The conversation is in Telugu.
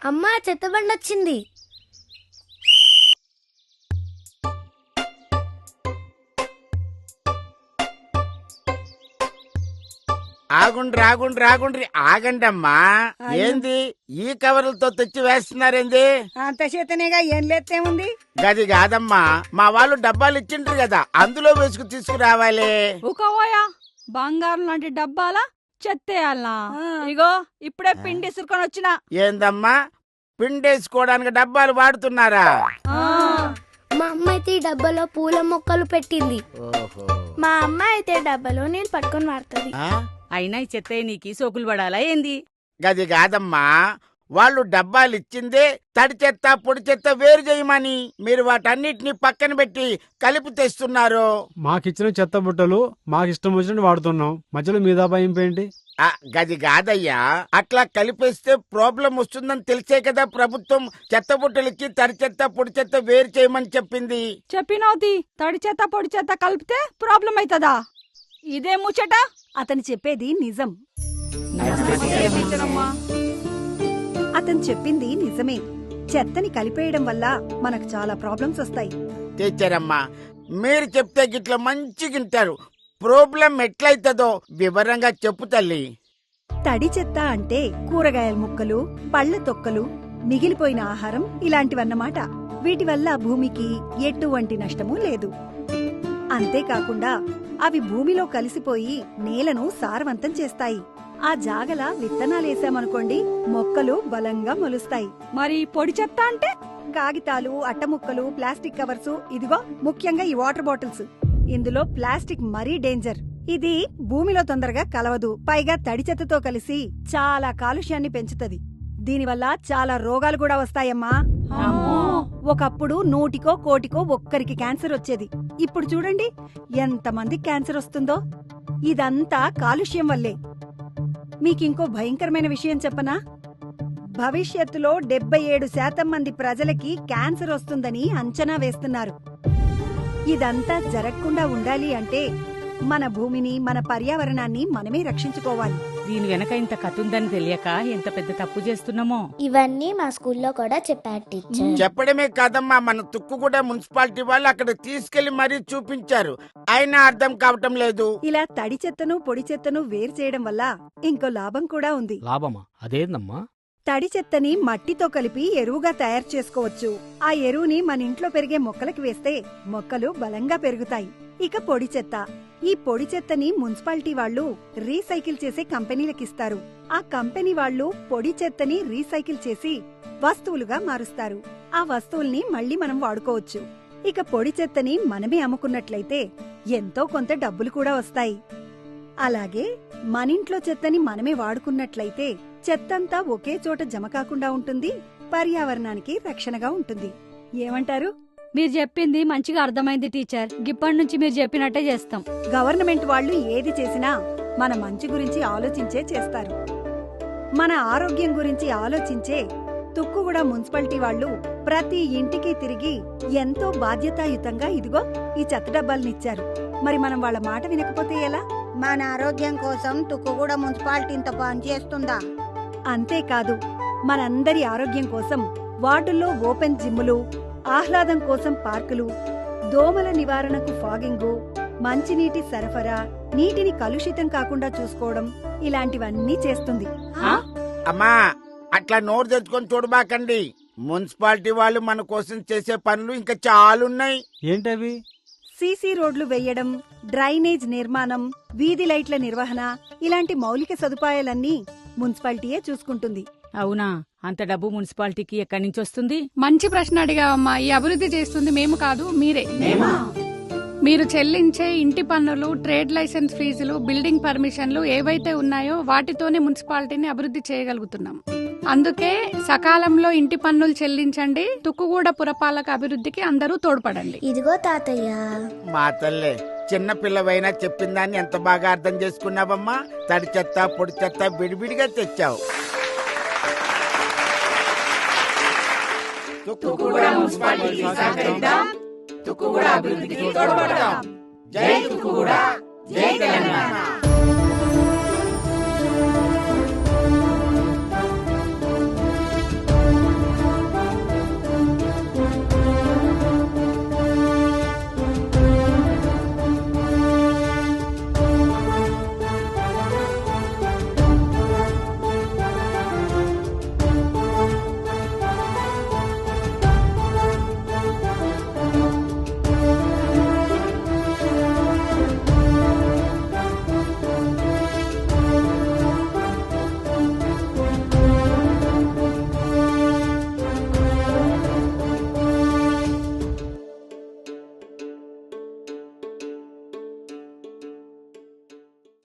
అమ్మా, చెత్తబండి వచ్చింది. ఆగుండ్రి ఆగండమ్మా. ఏంది ఈ కవర్లతో తెచ్చి వేస్తున్నారేంది? అంత చేతనేగా ఏం లేతేముంది. గది కాదమ్మా, మా వాళ్ళు డబ్బాలు ఇచ్చిండ్రు కదా, అందులో వేసుకు తీసుకురావాలి. ఊకోవోయా, బంగారం లాంటి డబ్బాలా చెత్తేయాలనా? ఇగో ఇప్పుడే పిండి ఇసురుకొని వచ్చిన. ఏందమ్మా, పిండేసుకోవడానికి డబ్బాలు వాడుతున్నారా? మా అమ్మ అయితే ఈ డబ్బాలో పూల మొక్కలు పెట్టింది. మా అమ్మ అయితే డబ్బాలో నేను పట్టుకొని వాడుతుంది. అయినా ఈ చెత్త నీకి సోకులు పడాలా ఏంది? గది కాదమ్మా, వాళ్ళు డబ్బాలు ఇచ్చిందే తడి చెత్త పొడి చెత్త వేరు చేయమని. మీరు వాటన్నిటిని పక్కన పెట్టి కలిపి తెస్తున్నారు. మాకిచ్చిన చెత్త బుట్టలు మాకిష్టం వచ్చినట్టు వాడుతున్నాం, మధ్యలో మీద భయం ఏంటి? గది కాదయ్యా, అట్లా కలిపేస్తే ప్రాబ్లం వస్తుందని తెలిసే కదా ప్రభుత్వం చెత్త బుట్టలకి తడి చెత్త పొడి చెత్త వేరు చేయమని చెప్పింది. చెప్పినవుతి, తడి చెత్త పొడి చెత్త కలిపితే ప్రాబ్లం అవుతుందా? ఇదే ముచ్చట. అతను చెప్పేది నిజం. అతను చెప్పింది నిజమే. చెత్తని కలిపేయడం వల్ల మనకు చాలా ప్రాబ్లమ్స్ వస్తాయి. టీచరమ్మా, మీరు చెప్తే గిట్లా మంచిగింటారు. ప్రాబ్లం ఎట్లయితదో వివరంగా చెప్పు తల్లి. తడి చెత్త అంటే కూరగాయల ముక్కలు, పళ్ల తొక్కలు, మిగిలిపోయిన ఆహారం ఇలాంటివన్నమాట. వీటి వల్ల భూమికి ఎటువంటి నష్టమూ లేదు. అంతేకాకుండా అవి భూమిలో కలిసిపోయి నేలను సారవంతం చేస్తాయి. ఆ జాగల విత్తనాలేసామనుకోండి, మొక్కలు బలంగా మొలుస్తాయి. మరి పొడి చెత్త అంటే కాగితాలు, అట్టముక్కలు, ప్లాస్టిక్ కవర్స్, ఇదిగో ముఖ్యంగా ఈ వాటర్ బాటిల్స్. ఇందులో ప్లాస్టిక్ మరీ డేంజర్. ఇది భూమిలో తొందరగా కలవదు, పైగా తడి చెత్తతో కలిసి చాలా కాలుష్యాన్ని పెంచుతది. దీనివల్ల చాలా రోగాలు కూడా వస్తాయమ్మా. ఒకప్పుడు 100కో 1,00,000కో ఒక్కరికి క్యాన్సర్ వచ్చేది. ఇప్పుడు చూడండి ఎంతమందికి క్యాన్సర్ వస్తుందో. ఇదంతా కాలుష్యం వల్లే. మీకింకో భయంకరమైన విషయం చెప్పనా? భవిష్యత్తులో 77% మంది ప్రజలకి క్యాన్సర్ వస్తుందని అంచనా వేస్తున్నారు. ఇదంతా జరగకుండా ఉండాలి అంటే మన భూమిని, మన పర్యావరణాన్ని మనమే రక్షించుకోవాలి. దీని వెనక ఇంత కతుందని తెలియక ఎంత పెద్ద తప్పు చేస్తున్నామో. ఇవన్నీ మా స్కూల్లో కూడా చెప్పారు టీచర్. చెప్పడమే కాదమ్మా, మన తుక్కుగూడ మున్సిపాలిటీ వాళ్ళు అక్కడ తీసుకెళ్లి మరీ చూపించారు. అయినా అర్థం కావటం లేదు. ఇలా తడి చెత్తను పొడి చెత్తను వేరు చేయడం వల్ల ఇంకో లాభం కూడా ఉంది. లాభమా? అదేందమ్మా? తడి చెత్తని మట్టితో కలిపి ఎరువుగా తయారు చేసుకోవచ్చు. ఆ ఎరువుని మన ఇంట్లో పెరిగే మొక్కలకి వేస్తే మొక్కలు బలంగా పెరుగుతాయి. ఇక పొడి చెత్త. ఈ పొడి చెత్తని మున్సిపాలిటీ వాళ్ళు రీసైకిల్ చేసే కంపెనీలకిస్తారు. ఆ కంపెనీ వాళ్ళు పొడి చెత్తని రీసైకిల్ చేసి వస్తువులుగా మారుస్తారు. ఆ వస్తువుల్ని మళ్ళీ మనం వాడుకోవచ్చు. ఇక పొడి చెత్తని మనమే అమ్ముకున్నట్లయితే ఎంతో కొంత డబ్బులు కూడా వస్తాయి. అలాగే మనింట్లో చెత్తని మనమే వాడుకున్నట్లయితే చెత్తంతా ఒకే చోట జమ కాకుండా ఉంటుంది, పర్యావరణానికి రక్షణగా ఉంటుంది. ఏమంటారు? మీరు చెప్పింది మంచిగా అర్థమైంది టీచర్. ఇప్పటి నుంచి మీరు చెప్పినట్టే చేస్తాం. గవర్నమెంట్ వాళ్ళు ఏది చేసినా మన మంచి గురించి ఆలోచించే చేస్తారు. మన ఆరోగ్యం గురించి ఆలోచించే తుక్కుగూడ మున్సిపాలిటీ వాళ్ళు ప్రతి ఇంటికి తిరిగి ఎంతో బాధ్యతాయుతంగా ఇదిగో ఈ చెత్త డబ్బాలనిచ్చారు. మరి మనం వాళ్ళ మాట వినకపోతే ఎలా? మన ఆరోగ్యం కోసం తుక్కుగూడ మున్సిపాలిటీ ఇంత పనిచేస్తుందా? అంతేకాదు, మనందరి ఆరోగ్యం కోసం వార్డుల్లో ఓపెన్ జిమ్ములు, ఆహ్లాదం కోసం పార్కులు, దోమల నివారణకు ఫాగింగు, మంచినీటి సరఫరా, నీటిని కలుషితం కాకుండా చూసుకోవడం, ఇలాంటివన్నీ చేస్తుంది. అమ్మా, అట్లా నోరు తెచ్చుకొని చూడబాకండి. మున్సిపాలిటీ వాళ్ళు మన కోసం చేసే పనులు ఇంకా చాలున్నాయి. ఏంటవి? సీసీ రోడ్లు వేయడం, డ్రైనేజ్ నిర్మాణం, వీధి లైట్ల నిర్వహణ, ఇలాంటి మౌలిక సదుపాయాలన్నీ మున్సిపాలిటీయే చూసుకుంటుంది. అవునా? అంత డబ్బు మున్సిపాలిటీకి ఎక్కడి నుంచి వస్తుంది? మంచి ప్రశ్న అడిగావమ్మా. ఈ అభివృద్ధి చేస్తుంది మేము కాదు, మీరే. మీరు చెల్లించే ఇంటి పన్నులు, ట్రేడ్ లైసెన్స్ ఫీజులు, బిల్డింగ్ పర్మిషన్లు ఏవైతే ఉన్నాయో వాటితోనే మున్సిపాలిటీని అభివృద్ధి చేయగలుగుతున్నాం. అందుకే సకాలంలో ఇంటి పన్నులు చెల్లించండి. తుక్కుగూడ పురపాలక అభివృద్ధికి అందరూ తోడ్పడండి. ఇదిగో తాతయ్య. మా తల్లే, చిన్న పిల్లవైనా చెప్పిన దాన్ని ఎంత బాగా అర్థం చేసుకున్నావమ్మా. తడి చెత్త పొడి చెత్త విడివిడిగా తెచ్చావు. తుక్కుగూడ మున్సిపాలిటీకి సహకరిద్దాం, తుక్కుగూడ అభివృద్ధికి తోడ్పడదాం. జై తుక్కుగూడ, జై తెలంగాణ.